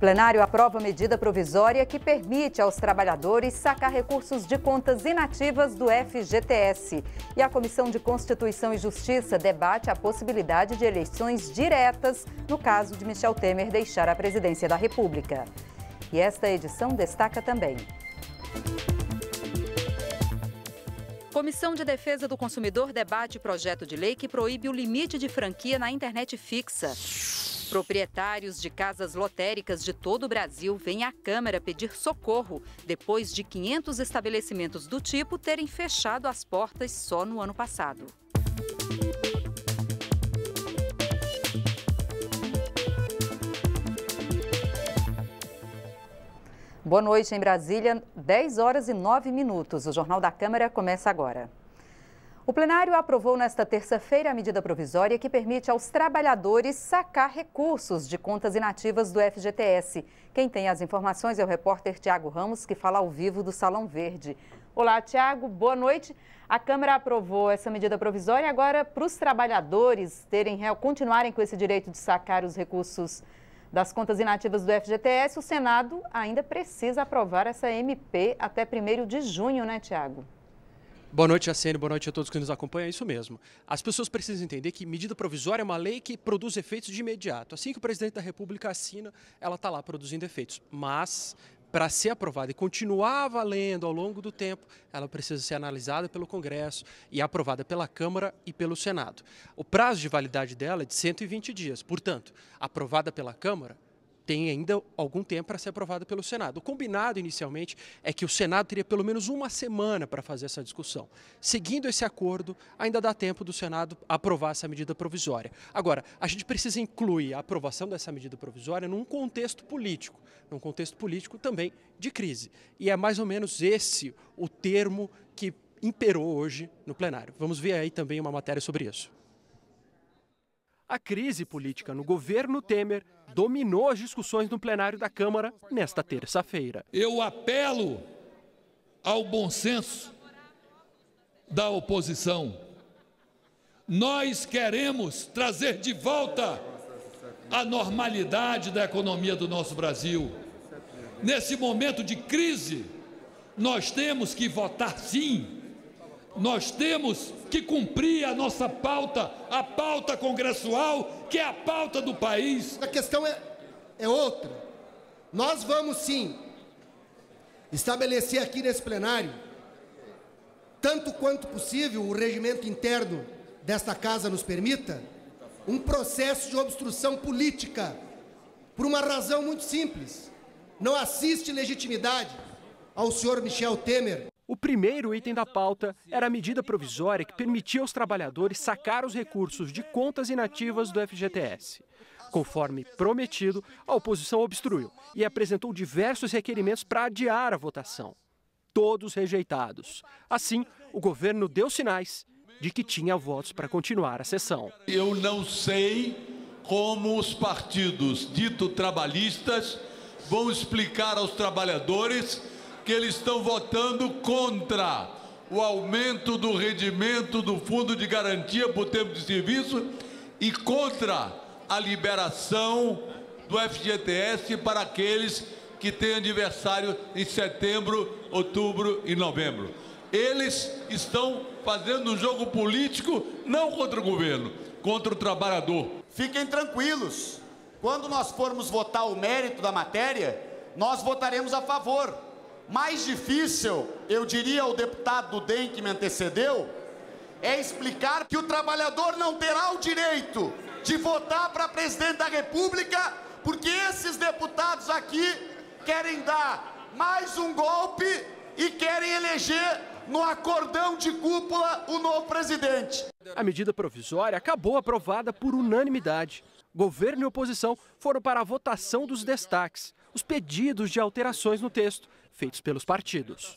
plenário aprova medida provisória que permite aos trabalhadores sacar recursos de contas inativas do FGTS. E a Comissão de Constituição e Justiça debate a possibilidade de eleições diretas no caso de Michel Temer deixar a presidência da República. E esta edição destaca também: Comissão de Defesa do Consumidor debate projeto de lei que proíbe o limite de franquia na internet fixa. Proprietários de casas lotéricas de todo o Brasil vêm à Câmara pedir socorro depois de 500 estabelecimentos do tipo terem fechado as portas só no ano passado. Boa noite em Brasília, 10 horas e 9 minutos. O Jornal da Câmara começa agora. O plenário aprovou nesta terça-feira a medida provisória que permite aos trabalhadores sacar recursos de contas inativas do FGTS. Quem tem as informações é o repórter Tiago Ramos, que fala ao vivo do Salão Verde. Olá, Tiago, boa noite. A Câmara aprovou essa medida provisória agora para os trabalhadores continuarem com esse direito de sacar os recursos das contas inativas do FGTS. O Senado ainda precisa aprovar essa MP até 1º de junho, né, Tiago? Boa noite, Jacene. Boa noite a todos que nos acompanham. É isso mesmo. As pessoas precisam entender que medida provisória é uma lei que produz efeitos de imediato. Assim que o presidente da República assina, ela está lá produzindo efeitos. Mas, para ser aprovada e continuar valendo ao longo do tempo, ela precisa ser analisada pelo Congresso e aprovada pela Câmara e pelo Senado. O prazo de validade dela é de 120 dias. Portanto, aprovada pela Câmara, tem ainda algum tempo para ser aprovada pelo Senado. O combinado inicialmente é que o Senado teria pelo menos uma semana para fazer essa discussão. Seguindo esse acordo, ainda dá tempo do Senado aprovar essa medida provisória. Agora, a gente precisa incluir a aprovação dessa medida provisória num contexto político também de crise. E é mais ou menos esse o termo que imperou hoje no plenário. Vamos ver aí também uma matéria sobre isso. A crise política no governo Temer dominou as discussões no plenário da Câmara nesta terça-feira. Eu apelo ao bom senso da oposição. Nós queremos trazer de volta a normalidade da economia do nosso Brasil. Nesse momento de crise, nós temos que votar sim. Nós temos que cumprir a nossa pauta, a pauta congressual, que é a pauta do país. A questão é outra. Nós vamos sim estabelecer aqui nesse plenário, tanto quanto possível, o regimento interno desta casa nos permita, um processo de obstrução política, por uma razão muito simples. Não assiste legitimidade ao senhor Michel Temer. O primeiro item da pauta era a medida provisória que permitia aos trabalhadores sacar os recursos de contas inativas do FGTS. Conforme prometido, a oposição obstruiu e apresentou diversos requerimentos para adiar a votação. Todos rejeitados. Assim, o governo deu sinais de que tinha votos para continuar a sessão. Eu não sei como os partidos dito trabalhistas vão explicar aos trabalhadores que eles estão votando contra o aumento do rendimento do Fundo de Garantia por Tempo de Serviço e contra a liberação do FGTS para aqueles que têm aniversário em setembro, outubro e novembro. Eles estão fazendo um jogo político não contra o governo, contra o trabalhador. Fiquem tranquilos, quando nós formos votar o mérito da matéria, nós votaremos a favor. Mais difícil, eu diria ao deputado do DEM que me antecedeu, é explicar que o trabalhador não terá o direito de votar para presidente da República, porque esses deputados aqui querem dar mais um golpe e querem eleger no acordão de cúpula o novo presidente. A medida provisória acabou aprovada por unanimidade. Governo e oposição foram para a votação dos destaques, os pedidos de alterações no texto, feitos pelos partidos.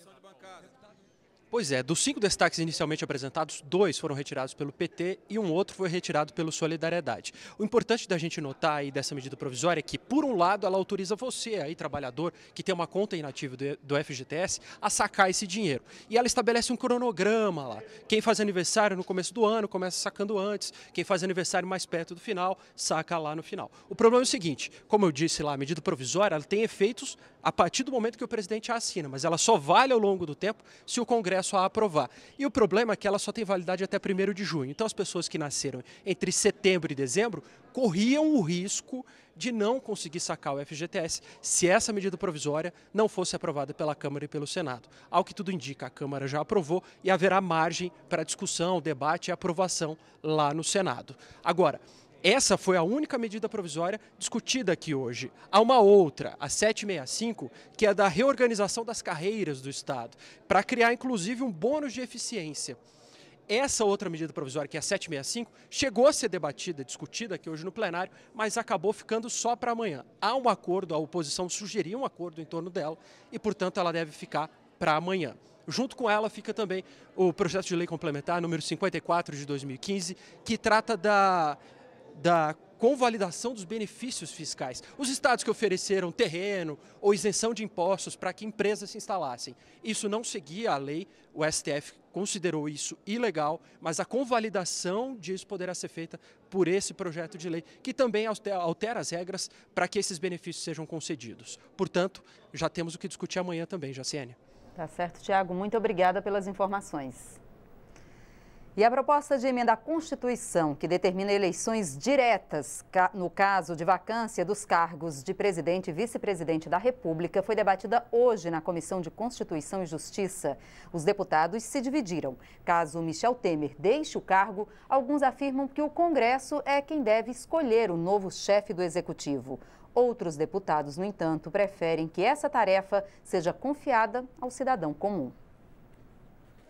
Pois é, dos 5 destaques inicialmente apresentados, 2 foram retirados pelo PT e um outro foi retirado pelo Solidariedade. O importante da gente notar aí dessa medida provisória é que, por um lado, ela autoriza você, aí, trabalhador, que tem uma conta inativa do FGTS, a sacar esse dinheiro. E ela estabelece um cronograma lá. Quem faz aniversário no começo do ano, começa sacando antes. Quem faz aniversário mais perto do final, saca lá no final. O problema é o seguinte, como eu disse lá, a medida provisória ela tem efeitos a partir do momento que o presidente a assina, mas ela só vale ao longo do tempo se o Congresso a aprovar. E o problema é que ela só tem validade até 1º de junho. Então as pessoas que nasceram entre setembro e dezembro corriam o risco de não conseguir sacar o FGTS se essa medida provisória não fosse aprovada pela Câmara e pelo Senado. Ao que tudo indica, a Câmara já aprovou e haverá margem para discussão, debate e aprovação lá no Senado. Agora, essa foi a única medida provisória discutida aqui hoje. Há uma outra, a 765, que é da reorganização das carreiras do Estado, para criar inclusive um bônus de eficiência. Essa outra medida provisória, que é a 765, chegou a ser debatida, discutida aqui hoje no plenário, mas acabou ficando só para amanhã. Há um acordo, a oposição sugeriu um acordo em torno dela e, portanto, ela deve ficar para amanhã. Junto com ela fica também o projeto de lei complementar número 54 de 2015, que trata da convalidação dos benefícios fiscais. Os estados que ofereceram terreno ou isenção de impostos para que empresas se instalassem. Isso não seguia a lei, o STF considerou isso ilegal, mas a convalidação disso poderá ser feita por esse projeto de lei, que também altera as regras para que esses benefícios sejam concedidos. Portanto, já temos o que discutir amanhã também, Jaciene. Tá certo, Tiago. Muito obrigada pelas informações. E a proposta de emenda à Constituição, que determina eleições diretas no caso de vacância dos cargos de presidente e vice-presidente da República, foi debatida hoje na Comissão de Constituição e Justiça. Os deputados se dividiram. Caso Michel Temer deixe o cargo, alguns afirmam que o Congresso é quem deve escolher o novo chefe do Executivo. Outros deputados, no entanto, preferem que essa tarefa seja confiada ao cidadão comum.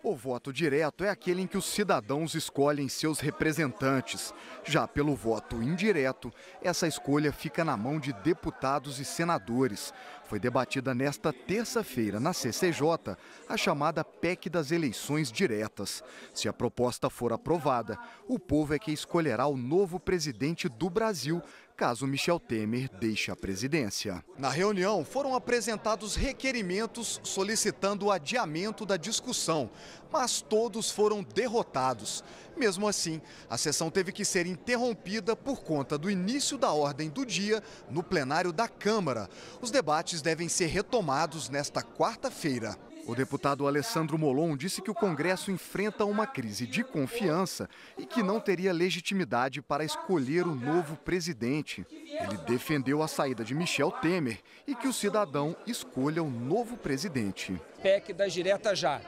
O voto direto é aquele em que os cidadãos escolhem seus representantes. Já pelo voto indireto, essa escolha fica na mão de deputados e senadores. Foi debatida nesta terça-feira na CCJ a chamada PEC das eleições diretas. Se a proposta for aprovada, o povo é que escolherá o novo presidente do Brasil, caso Michel Temer deixe a presidência. Na reunião, foram apresentados requerimentos solicitando o adiamento da discussão, mas todos foram derrotados. Mesmo assim, a sessão teve que ser interrompida por conta do início da ordem do dia no plenário da Câmara. Os debates devem ser retomados nesta quarta-feira. O deputado Alessandro Molon disse que o Congresso enfrenta uma crise de confiança e que não teria legitimidade para escolher o novo presidente. Ele defendeu a saída de Michel Temer e que o cidadão escolha o novo presidente. PEC das diretas já.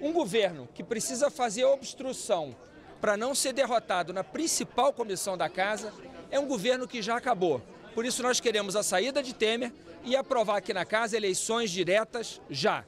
Um governo que precisa fazer obstrução para não ser derrotado na principal comissão da casa é um governo que já acabou. Por isso nós queremos a saída de Temer e aprovar aqui na casa eleições diretas já.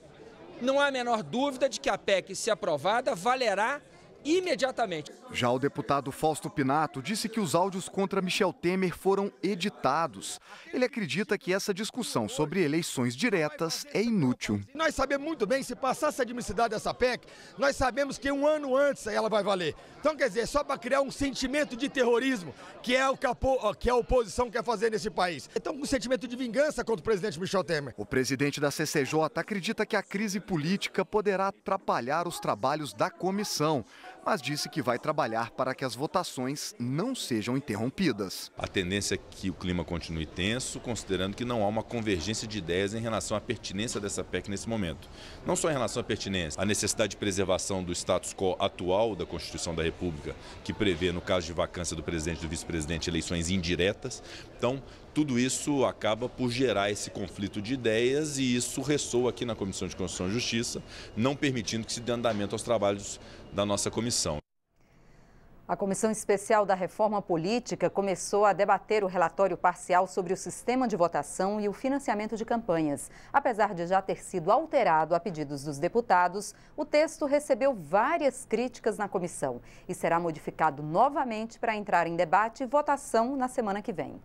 Não há a menor dúvida de que a PEC, se aprovada, valerá imediatamente. Já o deputado Fausto Pinato disse que os áudios contra Michel Temer foram editados. Ele acredita que essa discussão sobre eleições diretas é inútil. Nós sabemos muito bem, se passasse a admissibilidade dessa PEC, nós sabemos que um ano antes ela vai valer. Então, quer dizer, só para criar um sentimento de terrorismo, que é o que a oposição quer fazer nesse país. Então, um sentimento de vingança contra o presidente Michel Temer. O presidente da CCJ acredita que a crise política poderá atrapalhar os trabalhos da comissão, mas disse que vai trabalhar para que as votações não sejam interrompidas. A tendência é que o clima continue tenso, considerando que não há uma convergência de ideias em relação à pertinência dessa PEC nesse momento. Não só em relação à pertinência, a necessidade de preservação do status quo atual da Constituição da República, que prevê, no caso de vacância do presidente e do vice-presidente, eleições indiretas. Então, tudo isso acaba por gerar esse conflito de ideias e isso ressoa aqui na Comissão de Constituição e Justiça, não permitindo que se dê andamento aos trabalhos da nossa comissão. A Comissão Especial da Reforma Política começou a debater o relatório parcial sobre o sistema de votação e o financiamento de campanhas. Apesar de já ter sido alterado a pedidos dos deputados, o texto recebeu várias críticas na comissão e será modificado novamente para entrar em debate e votação na semana que vem.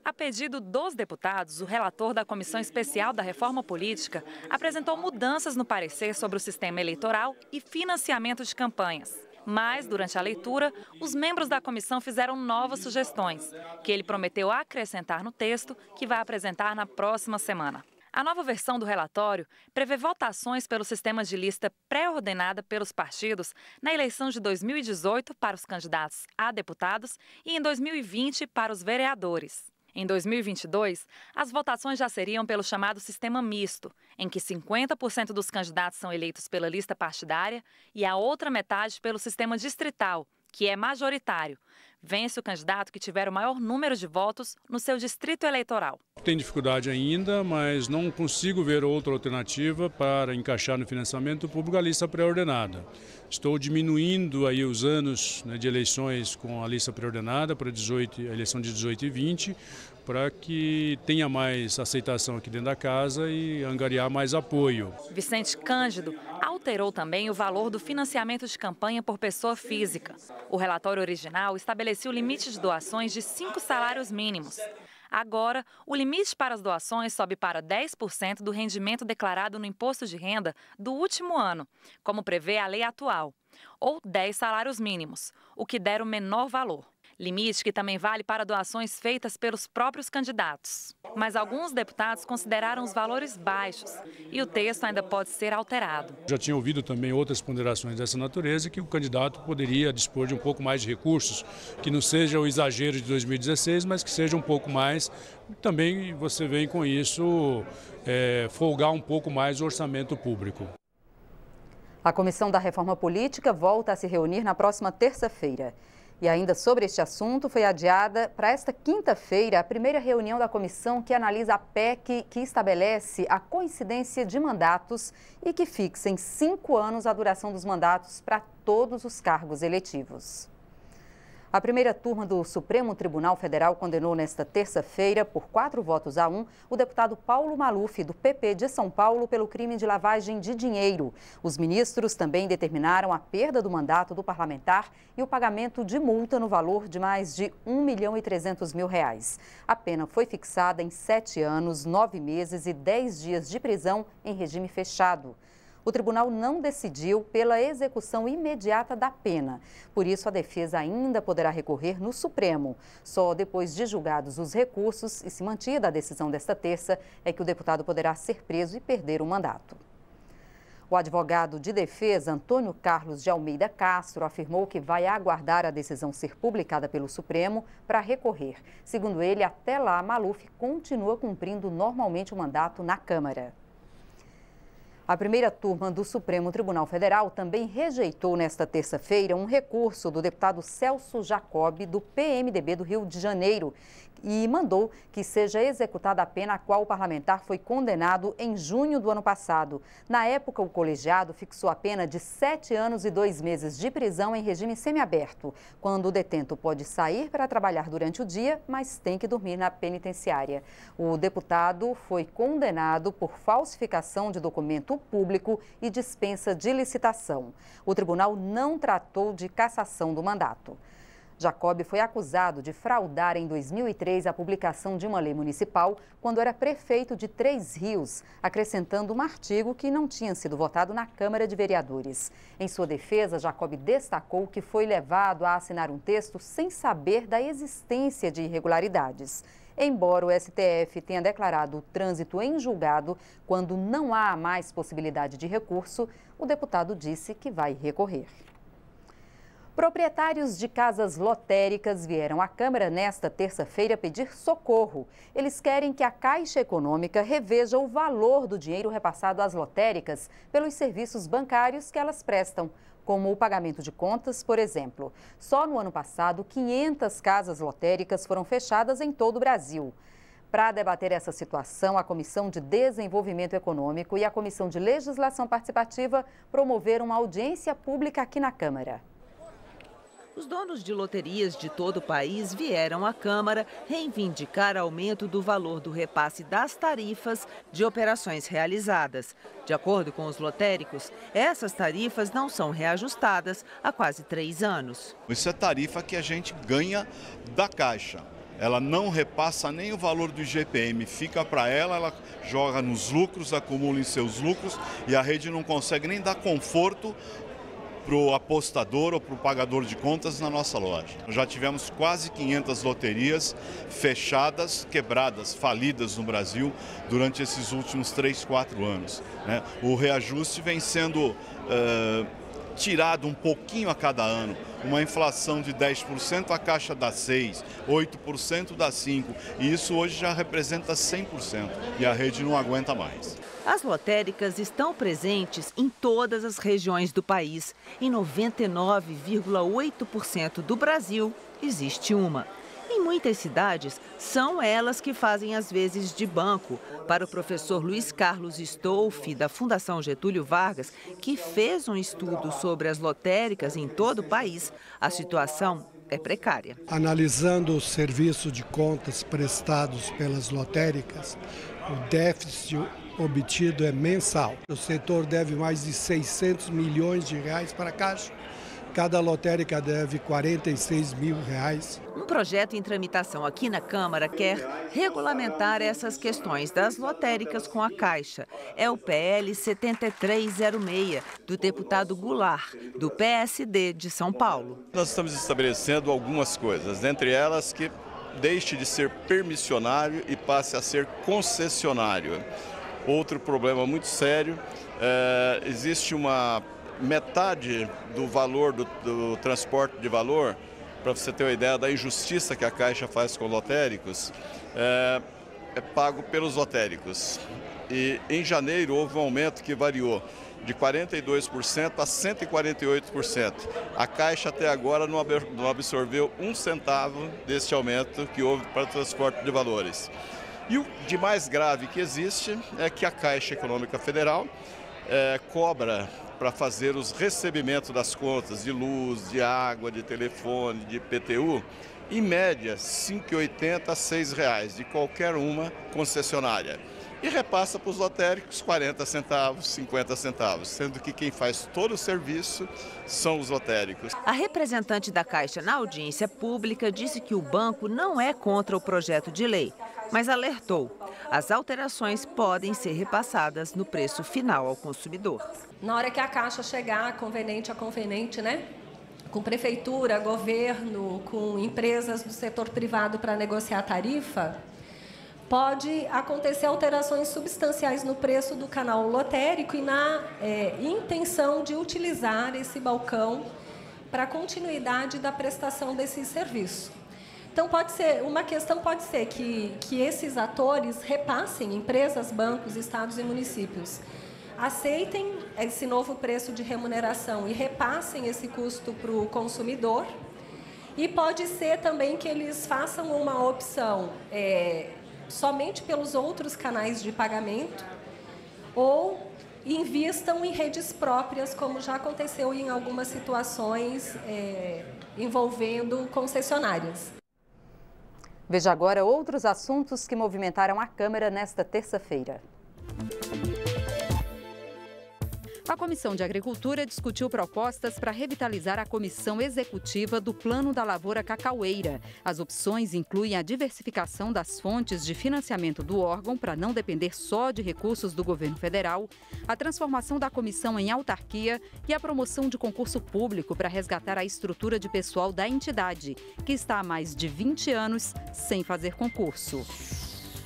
A pedido dos deputados, o relator da Comissão Especial da Reforma Política apresentou mudanças no parecer sobre o sistema eleitoral e financiamento de campanhas. Mas, durante a leitura, os membros da comissão fizeram novas sugestões, que ele prometeu acrescentar no texto, que vai apresentar na próxima semana. A nova versão do relatório prevê votações pelo sistema de lista pré-ordenada pelos partidos na eleição de 2018 para os candidatos a deputados e em 2020 para os vereadores. Em 2022, as votações já seriam pelo chamado sistema misto, em que 50% dos candidatos são eleitos pela lista partidária e a outra metade pelo sistema distrital, que é majoritário. Vence o candidato que tiver o maior número de votos no seu distrito eleitoral. Tem dificuldade ainda, mas não consigo ver outra alternativa para encaixar no financiamento público a lista pré-ordenada. Estou diminuindo aí os anos, né, de eleições com a lista pré-ordenada para a eleição de 18 e 20, para que tenha mais aceitação aqui dentro da casa e angariar mais apoio. Vicente Cândido alterou também o valor do financiamento de campanha por pessoa física. O relatório original estabelecia o limite de doações de 5 salários mínimos. Agora, o limite para as doações sobe para 10% do rendimento declarado no imposto de renda do último ano, como prevê a lei atual, ou 10 salários mínimos, o que der o menor valor. Limite que também vale para doações feitas pelos próprios candidatos. Mas alguns deputados consideraram os valores baixos e o texto ainda pode ser alterado. Já tinha ouvido também outras ponderações dessa natureza, que o candidato poderia dispor de um pouco mais de recursos, que não seja o exagero de 2016, mas que seja um pouco mais. Também você vem com isso folgar um pouco mais o orçamento público. A Comissão da Reforma Política volta a se reunir na próxima terça-feira. E ainda sobre este assunto, foi adiada para esta quinta-feira a primeira reunião da comissão que analisa a PEC que estabelece a coincidência de mandatos e que fixa em 5 anos a duração dos mandatos para todos os cargos eletivos. A primeira turma do Supremo Tribunal Federal condenou nesta terça-feira, por 4 votos a 1, o deputado Paulo Maluf, do PP de São Paulo, pelo crime de lavagem de dinheiro. Os ministros também determinaram a perda do mandato do parlamentar e o pagamento de multa no valor de mais de R$ 1.300.000. A pena foi fixada em 7 anos, 9 meses e 10 dias de prisão em regime fechado. O tribunal não decidiu pela execução imediata da pena. Por isso, a defesa ainda poderá recorrer no Supremo. Só depois de julgados os recursos e se mantida a decisão desta terça é que o deputado poderá ser preso e perder o mandato. O advogado de defesa, Antônio Carlos de Almeida Castro, afirmou que vai aguardar a decisão ser publicada pelo Supremo para recorrer. Segundo ele, até lá, Maluf continua cumprindo normalmente o mandato na Câmara. A primeira turma do Supremo Tribunal Federal também rejeitou nesta terça-feira um recurso do deputado Celso Jacob, do PMDB do Rio de Janeiro, e mandou que seja executada a pena a qual o parlamentar foi condenado em junho do ano passado. Na época, o colegiado fixou a pena de 7 anos e 2 meses de prisão em regime semiaberto, quando o detento pode sair para trabalhar durante o dia, mas tem que dormir na penitenciária. O deputado foi condenado por falsificação de documento público e dispensa de licitação. O tribunal não tratou de cassação do mandato. Jacob foi acusado de fraudar em 2003 a publicação de uma lei municipal quando era prefeito de Três Rios, acrescentando um artigo que não tinha sido votado na Câmara de Vereadores. Em sua defesa, Jacob destacou que foi levado a assinar um texto sem saber da existência de irregularidades. Embora o STF tenha declarado o trânsito em julgado, quando não há mais possibilidade de recurso, o deputado disse que vai recorrer. Proprietários de casas lotéricas vieram à Câmara nesta terça-feira pedir socorro. Eles querem que a Caixa Econômica reveja o valor do dinheiro repassado às lotéricas pelos serviços bancários que elas prestam, como o pagamento de contas, por exemplo. Só no ano passado, 500 casas lotéricas foram fechadas em todo o Brasil. Para debater essa situação, a Comissão de Desenvolvimento Econômico e a Comissão de Legislação Participativa promoveram uma audiência pública aqui na Câmara. Os donos de loterias de todo o país vieram à Câmara reivindicar aumento do valor do repasse das tarifas de operações realizadas. De acordo com os lotéricos, essas tarifas não são reajustadas há quase 3 anos. Isso é tarifa que a gente ganha da Caixa. ela não repassa nem o valor do IGPM, fica para ela joga nos lucros, acumula em seus lucros e a rede não consegue nem dar conforto para o apostador ou para o pagador de contas na nossa loja. Já tivemos quase 500 loterias fechadas, quebradas, falidas no Brasil durante esses últimos 3, 4 anos. Né? O reajuste vem sendo tirado um pouquinho a cada ano. Uma inflação de 10%, a Caixa dá 6%, 8% dá 5%, e isso hoje já representa 100%, e a rede não aguenta mais. As lotéricas estão presentes em todas as regiões do país. Em 99,8% do Brasil existe uma. Em muitas cidades, são elas que fazem as vezes de banco. Para o professor Luiz Carlos Stolfi, da Fundação Getúlio Vargas, que fez um estudo sobre as lotéricas em todo o país, a situação é precária. Analisando o serviço de contas prestados pelas lotéricas, o déficit obtido é mensal. O setor deve mais de 600 milhões de reais para a Caixa. Cada lotérica deve R$46 mil. Um projeto em tramitação aqui na Câmara quer regulamentar essas questões das lotéricas com a Caixa. É o PL 7306, do deputado Goulart, do PSD de São Paulo. Nós estamos estabelecendo algumas coisas, entre elas que deixe de ser permissionário e passe a ser concessionário. Outro problema muito sério, existe uma metade do valor do transporte de valor, para você ter uma ideia da injustiça que a Caixa faz com lotéricos, é pago pelos lotéricos. E em janeiro houve um aumento que variou de 42% a 148%. A Caixa até agora não absorveu um centavo deste aumento que houve para o transporte de valores. E o de mais grave que existe é que a Caixa Econômica Federal cobra para fazer os recebimentos das contas de luz, de água, de telefone, de IPTU, em média R$ 5,80 a R$ 6,00 de qualquer uma concessionária. E repassa para os lotéricos 40 centavos, 50 centavos, sendo que quem faz todo o serviço são os lotéricos. A representante da Caixa na audiência pública disse que o banco não é contra o projeto de lei, mas alertou: as alterações podem ser repassadas no preço final ao consumidor. Na hora que a Caixa chegar conveniente a conveniente, né? Com prefeitura, governo, com empresas do setor privado para negociar a tarifa, pode acontecer alterações substanciais no preço do canal lotérico e na intenção de utilizar esse balcão para a continuidade da prestação desse serviço. Então, uma questão pode ser que esses atores repassem, empresas, bancos, estados e municípios, aceitem esse novo preço de remuneração e repassem esse custo para o consumidor. E pode ser também que eles façam uma opção somente pelos outros canais de pagamento ou invistam em redes próprias, como já aconteceu em algumas situações envolvendo concessionárias. Veja agora outros assuntos que movimentaram a Câmara nesta terça-feira. A Comissão de Agricultura discutiu propostas para revitalizar a comissão executiva do Plano da Lavoura Cacaueira. As opções incluem a diversificação das fontes de financiamento do órgão para não depender só de recursos do governo federal, a transformação da comissão em autarquia e a promoção de concurso público para resgatar a estrutura de pessoal da entidade, que está há mais de 20 anos sem fazer concurso.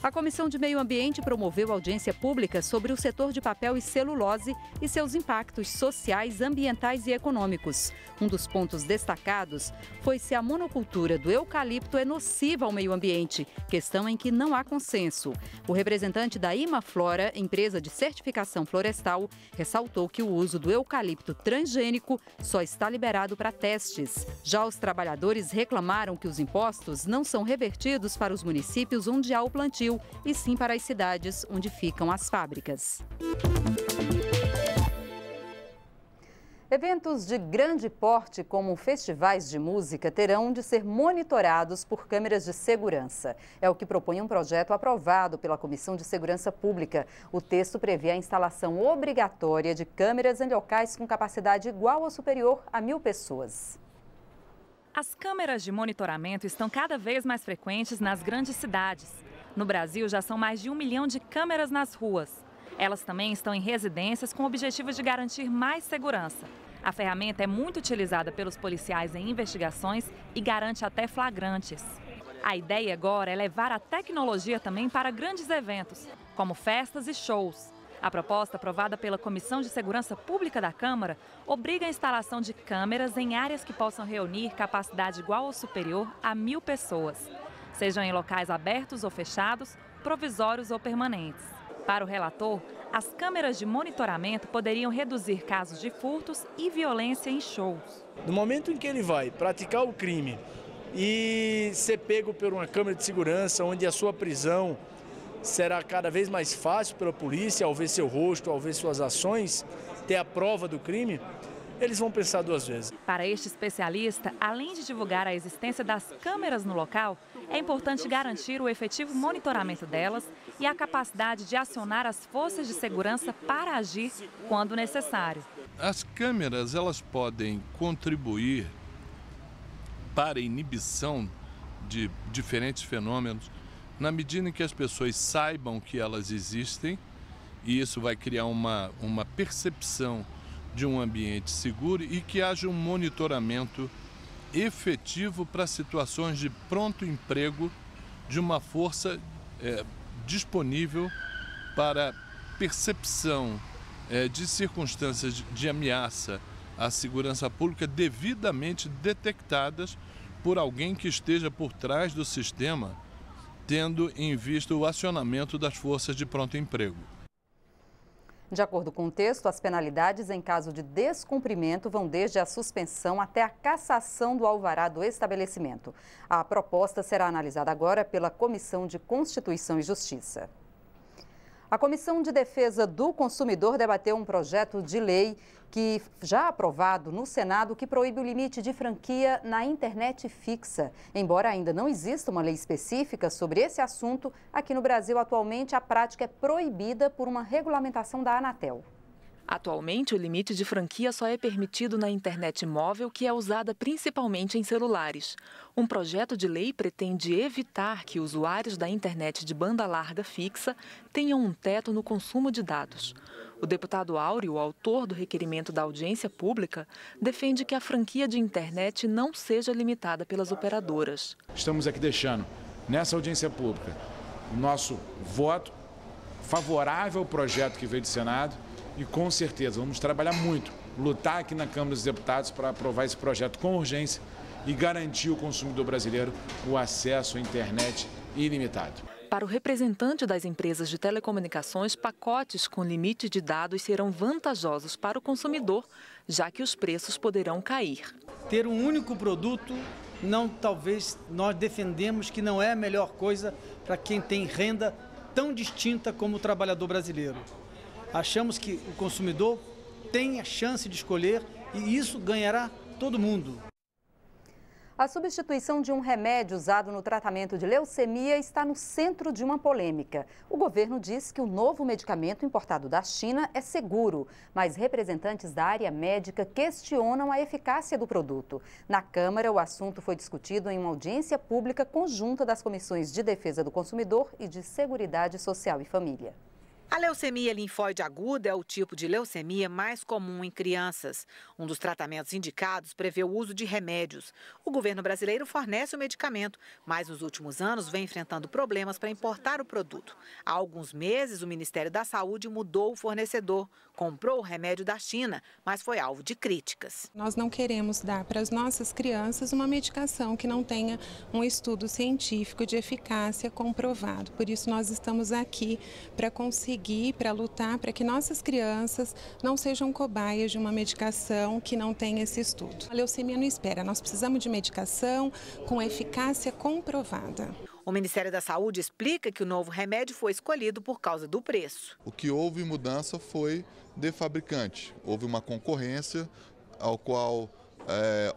A Comissão de Meio Ambiente promoveu audiência pública sobre o setor de papel e celulose e seus impactos sociais, ambientais e econômicos. Um dos pontos destacados foi se a monocultura do eucalipto é nociva ao meio ambiente, questão em que não há consenso. O representante da Imaflora, empresa de certificação florestal, ressaltou que o uso do eucalipto transgênico só está liberado para testes. Já os trabalhadores reclamaram que os impostos não são revertidos para os municípios onde há o plantio, e sim para as cidades onde ficam as fábricas. Eventos de grande porte, como festivais de música, terão de ser monitorados por câmeras de segurança. É o que propõe um projeto aprovado pela Comissão de Segurança Pública. O texto prevê a instalação obrigatória de câmeras em locais com capacidade igual ou superior a 1.000 pessoas. As câmeras de monitoramento estão cada vez mais frequentes nas grandes cidades. No Brasil, já são mais de 1 milhão de câmeras nas ruas. Elas também estão em residências com o objetivo de garantir mais segurança. A ferramenta é muito utilizada pelos policiais em investigações e garante até flagrantes. A ideia agora é levar a tecnologia também para grandes eventos, como festas e shows. A proposta, aprovada pela Comissão de Segurança Pública da Câmara, obriga a instalação de câmeras em áreas que possam reunir capacidade igual ou superior a 1.000 pessoas, sejam em locais abertos ou fechados, provisórios ou permanentes. Para o relator, as câmeras de monitoramento poderiam reduzir casos de furtos e violência em shows. No momento em que ele vai praticar o crime e ser pego por uma câmera de segurança, onde a sua prisão será cada vez mais fácil pela polícia, ao ver seu rosto, ao ver suas ações, ter a prova do crime, eles vão pensar 2 vezes. Para este especialista, além de divulgar a existência das câmeras no local, é importante garantir o efetivo monitoramento delas e a capacidade de acionar as forças de segurança para agir quando necessário. As câmeras, elas podem contribuir para a inibição de diferentes fenômenos, na medida em que as pessoas saibam que elas existem, e isso vai criar uma percepção de um ambiente seguro e que haja um monitoramento efetivo para situações de pronto emprego de uma força disponível para percepção de circunstâncias de ameaça à segurança pública devidamente detectadas por alguém que esteja por trás do sistema, tendo em vista o acionamento das forças de pronto emprego. De acordo com o texto, as penalidades em caso de descumprimento vão desde a suspensão até a cassação do alvará do estabelecimento. A proposta será analisada agora pela Comissão de Constituição e Justiça. A Comissão de Defesa do Consumidor debateu um projeto de lei que já aprovado no Senado que proíbe o limite de franquia na internet fixa. Embora ainda não exista uma lei específica sobre esse assunto, aqui no Brasil atualmente a prática é proibida por uma regulamentação da Anatel. Atualmente, o limite de franquia só é permitido na internet móvel, que é usada principalmente em celulares. Um projeto de lei pretende evitar que usuários da internet de banda larga fixa tenham um teto no consumo de dados. O deputado Áureo, autor do requerimento da audiência pública, defende que a franquia de internet não seja limitada pelas operadoras. Estamos aqui deixando, nessa audiência pública, o nosso voto favorável ao projeto que veio do Senado e, com certeza, vamos trabalhar muito, lutar aqui na Câmara dos Deputados para aprovar esse projeto com urgência e garantir ao consumidor brasileiro o acesso à internet ilimitado. Para o representante das empresas de telecomunicações, pacotes com limite de dados serão vantajosos para o consumidor, já que os preços poderão cair. Ter um único produto, talvez nós defendemos que não é a melhor coisa para quem tem renda tão distinta como o trabalhador brasileiro. Achamos que o consumidor tem a chance de escolher e isso ganhará todo mundo. A substituição de um remédio usado no tratamento de leucemia está no centro de uma polêmica. O governo diz que o novo medicamento importado da China é seguro, mas representantes da área médica questionam a eficácia do produto. Na Câmara, o assunto foi discutido em uma audiência pública conjunta das Comissões de Defesa do Consumidor e de Seguridade Social e Família. A leucemia linfóide aguda é o tipo de leucemia mais comum em crianças. Um dos tratamentos indicados prevê o uso de remédios. O governo brasileiro fornece o medicamento, mas nos últimos anos vem enfrentando problemas para importar o produto. Há alguns meses, o Ministério da Saúde mudou o fornecedor, comprou o remédio da China, mas foi alvo de críticas. Nós não queremos dar para as nossas crianças uma medicação que não tenha um estudo científico de eficácia comprovado. Por isso, nós estamos aqui para conseguir, para lutar para que nossas crianças não sejam cobaias de uma medicação que não tem esse estudo. A leucemia não espera, nós precisamos de medicação com eficácia comprovada. O Ministério da Saúde explica que o novo remédio foi escolhido por causa do preço. O que houve mudança foi de fabricante. Houve uma concorrência ao qual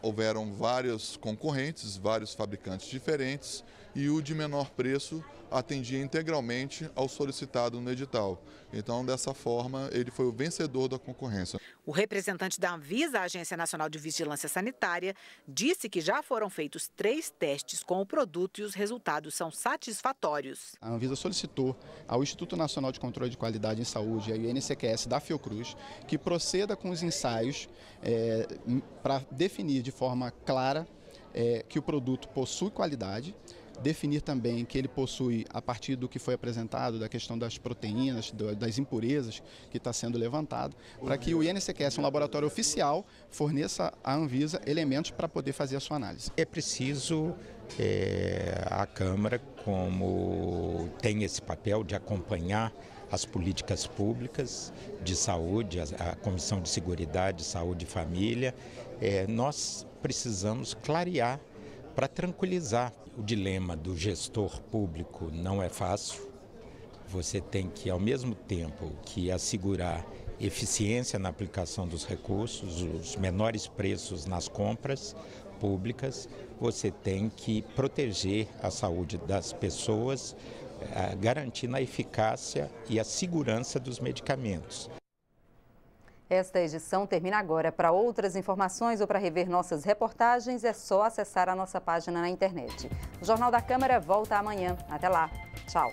houveram vários concorrentes, vários fabricantes diferentes, e o de menor preço atendia integralmente ao solicitado no edital. Então, dessa forma, ele foi o vencedor da concorrência. O representante da Anvisa, a Agência Nacional de Vigilância Sanitária, disse que já foram feitos 3 testes com o produto e os resultados são satisfatórios. A Anvisa solicitou ao Instituto Nacional de Controle de Qualidade em Saúde, e ao INCQS da Fiocruz, que proceda com os ensaios para definir de forma clara que o produto possui qualidade, definir também que ele possui, a partir do que foi apresentado, da questão das proteínas, das impurezas que está sendo levantado, para que o INCQS, um laboratório oficial, forneça à Anvisa elementos para poder fazer a sua análise. É preciso a Câmara, como tem esse papel de acompanhar as políticas públicas de saúde, a Comissão de Seguridade, Saúde e Família, nós precisamos clarear para tranquilizar. O dilema do gestor público não é fácil. Você tem que, ao mesmo tempo que assegurar eficiência na aplicação dos recursos, os menores preços nas compras públicas, você tem que proteger a saúde das pessoas, garantindo a eficácia e a segurança dos medicamentos. Esta edição termina agora. Para outras informações ou para rever nossas reportagens, é só acessar a nossa página na internet. O Jornal da Câmara volta amanhã. Até lá. Tchau.